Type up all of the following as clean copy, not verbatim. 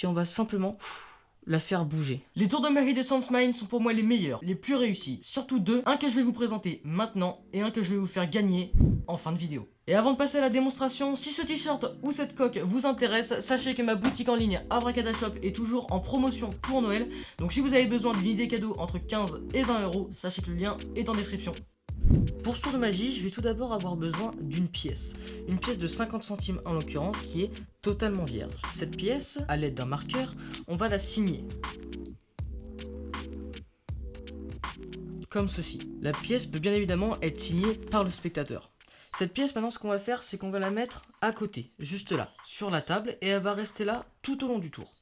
si on va simplement la faire bouger. Les tours de magie de SenseMind sont pour moi les meilleurs, les plus réussis. Surtout deux, un que je vais vous présenter maintenant et un que je vais vous faire gagner en fin de vidéo. Et avant de passer à la démonstration, si ce t-shirt ou cette coque vous intéresse, sachez que ma boutique en ligne Abracadashop est toujours en promotion pour Noël. Donc si vous avez besoin d'une idée cadeau entre 15 et 20 euros, sachez que le lien est en description. Pour ce tour de magie, je vais tout d'abord avoir besoin d'une pièce. Une pièce de 50 centimes en l'occurrence qui est totalement vierge. Cette pièce, à l'aide d'un marqueur, on va la signer. Comme ceci. La pièce peut bien évidemment être signée par le spectateur. Cette pièce, maintenant, ce qu'on va faire, c'est qu'on va la mettre à côté, juste là, sur la table, et elle va rester là tout au long du tour.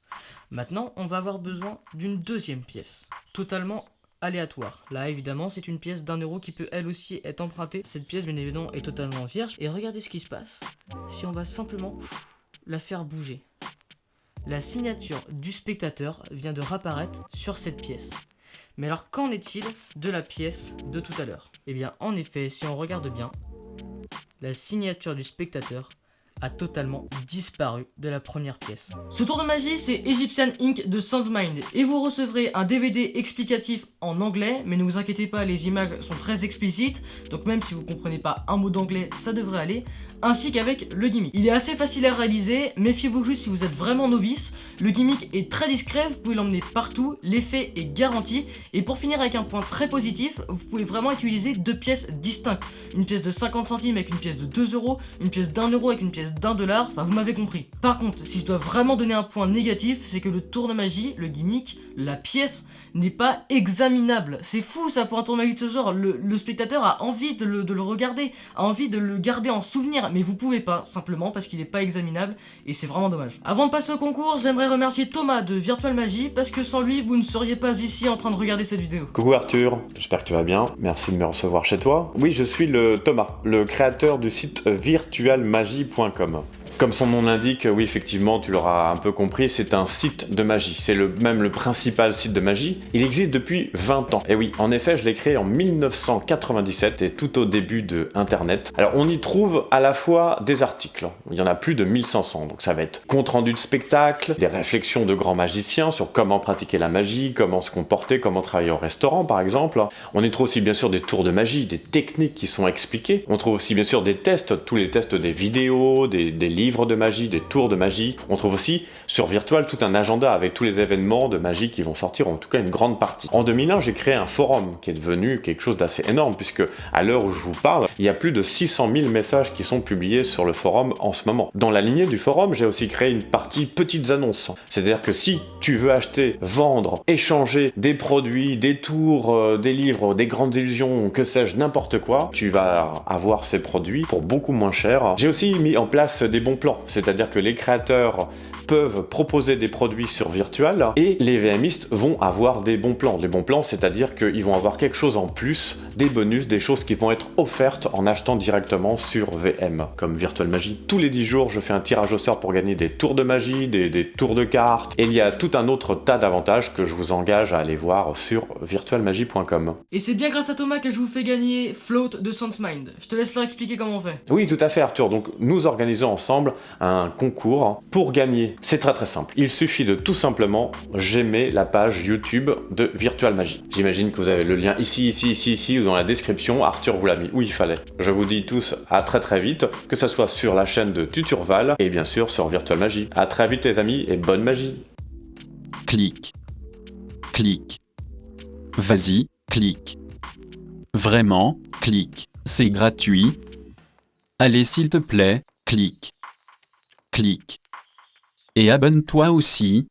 Maintenant, on va avoir besoin d'une deuxième pièce, totalement aléatoire. Là, évidemment, c'est une pièce d'1 euro qui peut elle aussi être empruntée. Cette pièce, bien évidemment, est totalement vierge. Et regardez ce qui se passe si on va simplement la faire bouger. La signature du spectateur vient de réapparaître sur cette pièce. Mais alors, qu'en est-il de la pièce de tout à l'heure? Eh bien, en effet, si on regarde bien, la signature du spectateur a totalement disparu de la première pièce. Ce tour de magie, c'est Egyptian Ink de SenseMind et vous recevrez un DVD explicatif en anglais, mais ne vous inquiétez pas, les images sont très explicites, donc même si vous comprenez pas un mot d'anglais, ça devrait aller, ainsi qu'avec le gimmick. Il est assez facile à réaliser, méfiez-vous juste si vous êtes vraiment novice, le gimmick est très discret, vous pouvez l'emmener partout, l'effet est garanti, et pour finir avec un point très positif, vous pouvez vraiment utiliser deux pièces distinctes, une pièce de 50 centimes avec une pièce de 2 euros, une pièce d'1 euro avec une pièce d'1 $, enfin vous m'avez compris. Par contre, si je dois vraiment donner un point négatif, c'est que le tour de magie, le gimmick, la pièce n'est pas examinable. C'est fou ça pour un tour de magie de ce genre, le spectateur a envie de le regarder, a envie de le garder en souvenir, mais vous pouvez pas, simplement parce qu'il n'est pas examinable, et c'est vraiment dommage. Avant de passer au concours, j'aimerais remercier Thomas de Virtual Magie, parce que sans lui, vous ne seriez pas ici en train de regarder cette vidéo. Coucou Arthur, j'espère que tu vas bien, merci de me recevoir chez toi. Oui, je suis le Thomas, le créateur du site virtualmagie.com. Comme son nom l'indique, oui effectivement, tu l'auras un peu compris, c'est un site de magie. C'est même le principal site de magie. Il existe depuis 20 ans. Et oui, en effet, je l'ai créé en 1997 et tout au début de Internet. Alors on y trouve à la fois des articles, il y en a plus de 1500, donc ça va être compte rendu de spectacle, des réflexions de grands magiciens sur comment pratiquer la magie, comment se comporter, comment travailler au restaurant par exemple. On y trouve aussi bien sûr des tours de magie, des techniques qui sont expliquées. On trouve aussi bien sûr des tests, tous les tests des vidéos, des livres de magie, des tours de magie. On trouve aussi sur Virtual tout un agenda avec tous les événements de magie qui vont sortir, en tout cas une grande partie. En 2001, j'ai créé un forum qui est devenu quelque chose d'assez énorme puisque à l'heure où je vous parle, il y a plus de 600 000 messages qui sont publiés sur le forum en ce moment. Dans la lignée du forum, j'ai aussi créé une partie petites annonces. C'est-à-dire que si tu veux acheter, vendre, échanger des produits, des tours, des livres, des grandes illusions, que sais-je, n'importe quoi, tu vas avoir ces produits pour beaucoup moins cher. J'ai aussi mis en place des bons plans, c'est-à-dire que les créateurs peuvent proposer des produits sur Virtual et les VMistes vont avoir des bons plans. Les bons plans, c'est-à-dire qu'ils vont avoir quelque chose en plus, des bonus, des choses qui vont être offertes en achetant directement sur VM, comme Virtual Magie. Tous les 10 jours, je fais un tirage au sort pour gagner des tours de magie, des tours de cartes, et il y a tout un autre tas d'avantages que je vous engage à aller voir sur virtualmagie.com. Et c'est bien grâce à Thomas que je vous fais gagner Float de SenseMind. Je te laisse leur expliquer comment on fait. Oui, tout à fait Arthur, donc nous organisons ensemble un concours pour gagner. C'est très simple, il suffit de tout simplement j'aimer la page YouTube de Virtual Magie. J'imagine que vous avez le lien ici ou dans la description, Arthur vous l'a mis où il fallait. Je vous dis tous à très vite, que ce soit sur la chaîne de Tuturval et bien sûr sur Virtual Magie. À très vite les amis et bonne magie. Clique. Clique. Vas-y, clique. Vraiment, clique. C'est gratuit. Allez s'il te plaît, clique. Clique. Et abonne-toi aussi,